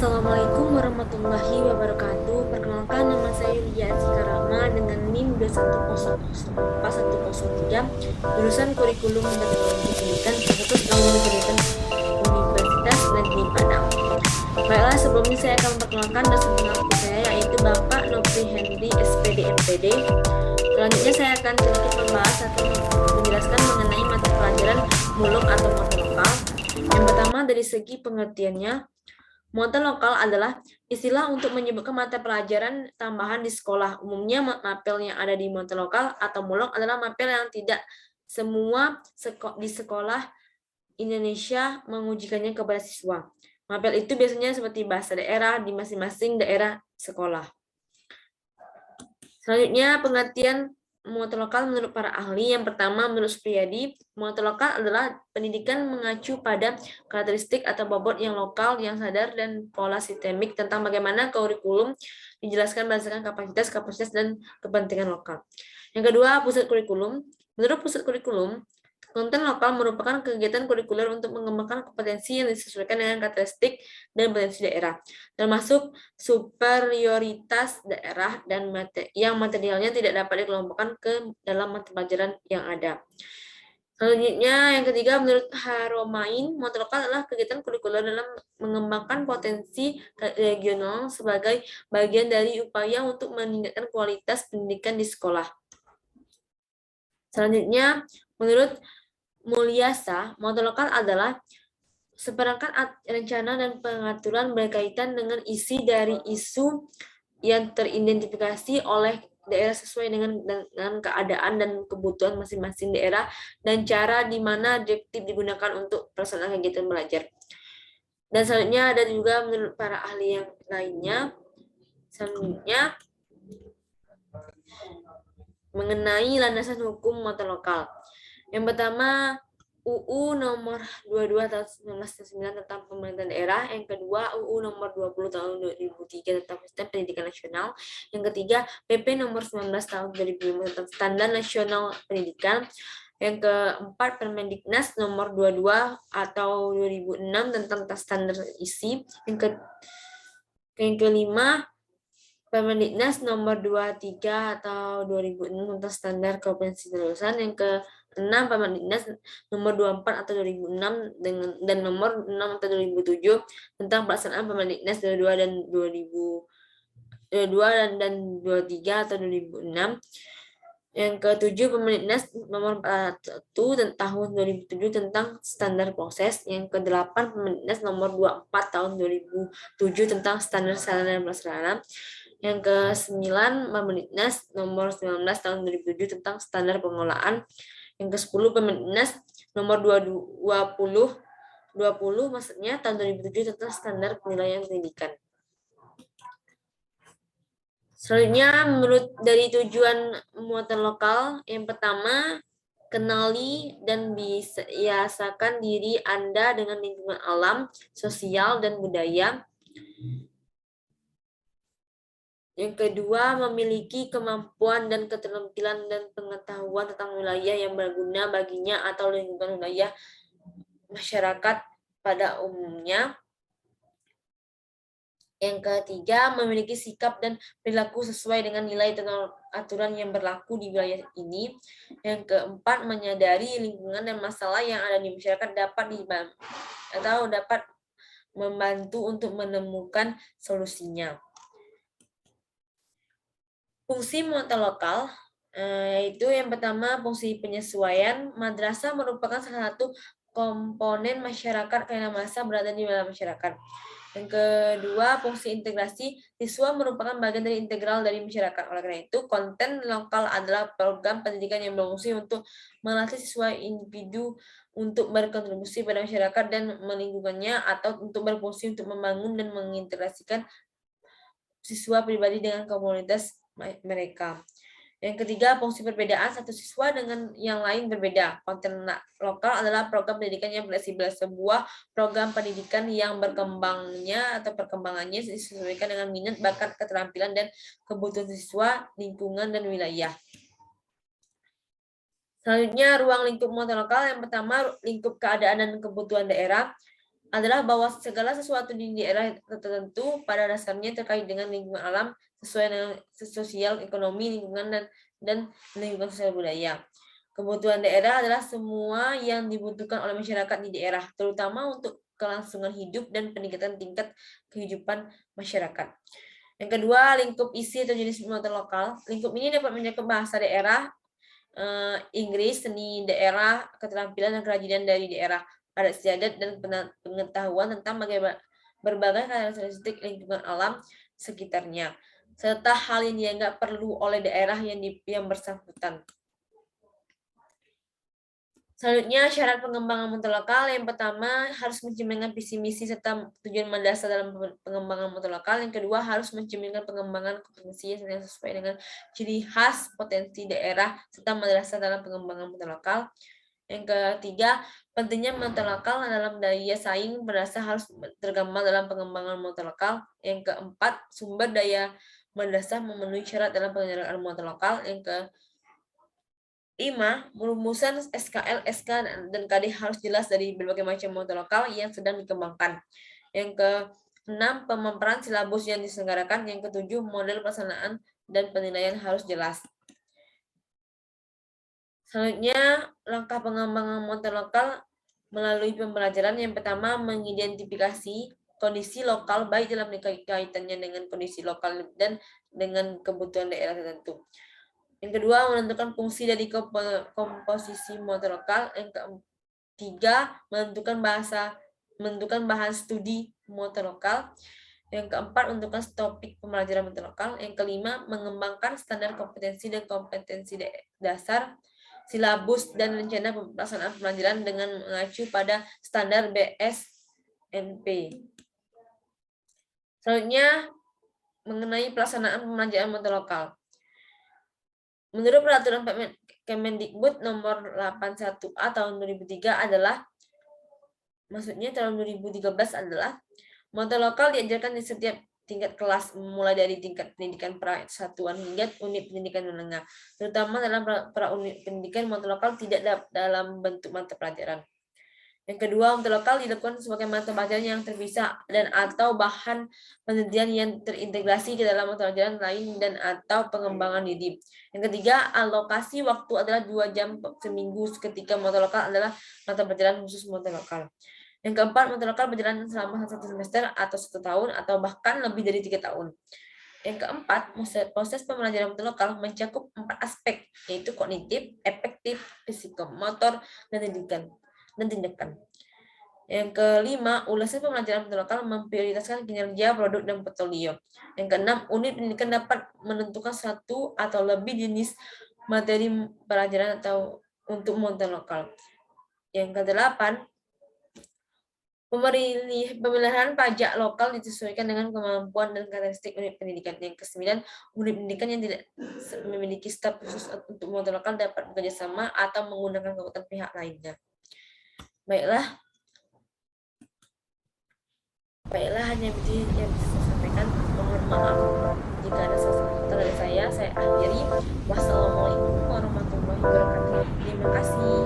Assalamualaikum warahmatullahi wabarakatuh. Perkenalkan, nama saya Yulia Sikarama dengan NIM 210041003, jurusan Kurikulum dan Teknologi Pendidikan, Fakultas Ilmu Pendidikan Universitas Negeri Padang. Baiklah, sebelumnya saya akan memperkenalkan dosen pengampu saya, yaitu Bapak Nopri Hendy, SPD MPD. Selanjutnya saya akan sedikit membahas atau menjelaskan mengenai mata pelajaran muluk atau mata lokal. Yang pertama, dari segi pengertiannya, mata lokal adalah istilah untuk menyebutkan mata pelajaran tambahan di sekolah. Umumnya mapel yang ada di mata lokal atau muluk adalah mapel yang tidak semua di sekolah Indonesia mengujikannya kepada siswa. Mapel itu biasanya seperti bahasa daerah di masing-masing daerah sekolah. Selanjutnya, pengertian muatan lokal menurut para ahli. Yang pertama, menurut Supriyadi, muatan lokal adalah pendidikan mengacu pada karakteristik atau bobot yang lokal, yang sadar, dan pola sistemik tentang bagaimana kurikulum dijelaskan berdasarkan kapasitas, dan kepentingan lokal. Yang kedua, pusat kurikulum. Menurut pusat kurikulum, konten lokal merupakan kegiatan kurikuler untuk mengembangkan kompetensi yang disesuaikan dengan karakteristik dan potensi daerah, termasuk superioritas daerah dan yang materialnya tidak dapat dikelompokkan ke dalam mata pelajaran yang ada. Selanjutnya, yang ketiga, menurut Haromain, mata lokal adalah kegiatan kurikuler dalam mengembangkan potensi regional sebagai bagian dari upaya untuk meningkatkan kualitas pendidikan di sekolah. Selanjutnya, menurut Mulyasa, mata lokal adalah seperangkat rencana dan pengaturan berkaitan dengan isi dari isu yang teridentifikasi oleh daerah sesuai dengan keadaan dan kebutuhan masing-masing daerah dan cara di mana direktif digunakan untuk pelaksanaan kegiatan belajar. Dan selanjutnya ada juga menurut para ahli yang lainnya, selanjutnya mengenai landasan hukum mata lokal. Yang pertama, UU nomor 22 tahun 1999 tentang pemerintahan daerah, yang kedua UU nomor 20 tahun 2003 tentang sistem pendidikan nasional, yang ketiga PP nomor 19 tahun 2005 tentang standar nasional pendidikan, yang keempat Permendiknas nomor 22 atau 2006 tentang standar isi, yang kelima Permendiknas nomor 23 atau 2006 tentang standar kompetensi lulusan, yang ke-6 Permendiknas nomor 24 atau 2006 dan nomor 6 atau 2007 tentang pelaksanaan Permendiknas 22 dan 23 atau 2006. Yang ke-7 Permendiknas nomor 41 tahun 2007 tentang standar proses. Yang ke-8 Permendiknas nomor 24 tahun 2007 tentang standar sarana dan prasarana. Yang ke-9 Permendiknas nomor 19 tahun 2007 tentang standar pengelolaan. Yang ke-10 Permendiknas nomor 20 maksudnya tahun 2007 tentang standar penilaian pendidikan. Selanjutnya, menurut dari tujuan muatan lokal, yang pertama, kenali dan biasakan diri Anda dengan lingkungan alam, sosial, dan budaya. Yang kedua, memiliki kemampuan dan keterampilan dan pengetahuan tentang wilayah yang berguna baginya atau lingkungan wilayah masyarakat pada umumnya. Yang ketiga, memiliki sikap dan perilaku sesuai dengan nilai dan aturan yang berlaku di wilayah ini. Yang keempat, menyadari lingkungan dan masalah yang ada di masyarakat dapat membantu untuk menemukan solusinya. Fungsi muatan lokal, yaitu yang pertama fungsi penyesuaian. Madrasah merupakan salah satu komponen masyarakat karena masa berada di dalam masyarakat. Yang kedua, fungsi integrasi. Siswa merupakan bagian dari integral dari masyarakat. Oleh karena itu, konten lokal adalah program pendidikan yang berfungsi untuk melatih siswa individu untuk berkontribusi pada masyarakat dan lingkungannya, atau untuk berfungsi untuk membangun dan mengintegrasikan siswa pribadi dengan komunitas mereka. Yang ketiga, fungsi perbedaan. Satu siswa dengan yang lain berbeda. Konten lokal adalah program pendidikan yang fleksibel, sebuah program pendidikan yang perkembangannya disesuaikan dengan minat, bakat, keterampilan, dan kebutuhan siswa, lingkungan, dan wilayah. Selanjutnya, ruang lingkup muatan lokal. Yang pertama, lingkup keadaan dan kebutuhan daerah. adalah bahwa segala sesuatu di daerah tertentu pada dasarnya terkait dengan lingkungan alam sesuai dengan sosial, ekonomi, lingkungan dan lingkungan sosial budaya. Kebutuhan daerah adalah semua yang dibutuhkan oleh masyarakat di daerah, terutama untuk kelangsungan hidup dan peningkatan tingkat kehidupan masyarakat. Yang kedua, lingkup isi atau jenis motor lokal. Lingkup ini dapat mencakup bahasa daerah, Inggris, seni daerah, keterampilan dan kerajinan dari daerah, adat istiadat dan pengetahuan tentang berbagai karakteristik lingkungan alam sekitarnya, serta hal yang dianggap perlu oleh daerah yang bersangkutan. Selanjutnya, syarat pengembangan motor lokal. Yang pertama, harus mencerminkan visi misi serta tujuan mendasar dalam pengembangan motor lokal. Yang kedua, harus mencerminkan pengembangan kompetensi yang sesuai dengan ciri khas potensi daerah serta madrasah dalam pengembangan motor lokal. Yang ketiga, pentingnya motor lokal dalam daya saing madrasah harus tergambar dalam pengembangan motor lokal. Yang keempat, sumber daya madrasah memenuhi syarat dalam penyelenggaraan motor lokal. Yang ke 5. Rumusan SKL, SK, dan KD harus jelas dari berbagai macam motor lokal yang sedang dikembangkan. Yang ke-6. Pemaparan silabus yang diselenggarakan. Yang ke-7. Model pelaksanaan dan penilaian harus jelas. Selanjutnya, langkah pengembangan motor lokal melalui pembelajaran. Yang pertama, mengidentifikasi kondisi lokal baik dalam kaitannya dengan kondisi lokal dan dengan kebutuhan daerah tertentu. Yang kedua, menentukan fungsi dari komposisi motor lokal. Yang ketiga, menentukan bahan studi motor lokal. Yang keempat, menentukan topik pembelajaran motor lokal. Yang kelima, mengembangkan standar kompetensi dan kompetensi dasar, silabus, dan rencana pelaksanaan pembelajaran dengan mengacu pada standar BSNP. Selanjutnya, mengenai pelaksanaan pembelajaran motor lokal. Menurut peraturan Kemendikbud nomor 81A tahun 2003 tahun 2013 adalah motor lokal diajarkan di setiap tingkat kelas, mulai dari tingkat pendidikan persatuan hingga unit pendidikan menengah. Terutama dalam pra-unit pendidikan, motor lokal tidak dalam bentuk mata pelajaran. Yang kedua, motor lokal dilakukan sebagai mata pelajaran yang terpisah dan atau bahan penelitian yang terintegrasi ke dalam mata pelajaran lain dan atau pengembangan diri. Yang ketiga, alokasi waktu adalah 2 jam seminggu ketika motor lokal adalah mata pelajaran khusus motor lokal. Yang keempat, motor lokal berjalan selama 1 semester atau 1 tahun atau bahkan lebih dari 3 tahun. Yang keempat, proses pembelajaran motor lokal mencakup 4 aspek, yaitu kognitif, efektif, psikomotor, dan tindakan. Yang kelima, ulasan pembelajaran motor lokal memprioritaskan kinerja, produk, dan portfolio. Yang keenam, unit pendidikan dapat menentukan satu atau lebih jenis materi pelajaran atau untuk motor lokal. Yang kedelapan, pemilihan pajak lokal disesuaikan dengan kemampuan dan karakteristik unit pendidikan. Yang kesembilan, unit pendidikan yang tidak memiliki staf khusus untuk motor lokal dapat bekerjasama atau menggunakan kekuatan pihak lainnya. Baiklah, hanya itu yang bisa saya sampaikan. Mohon maaf jika ada salah dari saya akhiri. Wassalamualaikum warahmatullahi wabarakatuh. Terima kasih.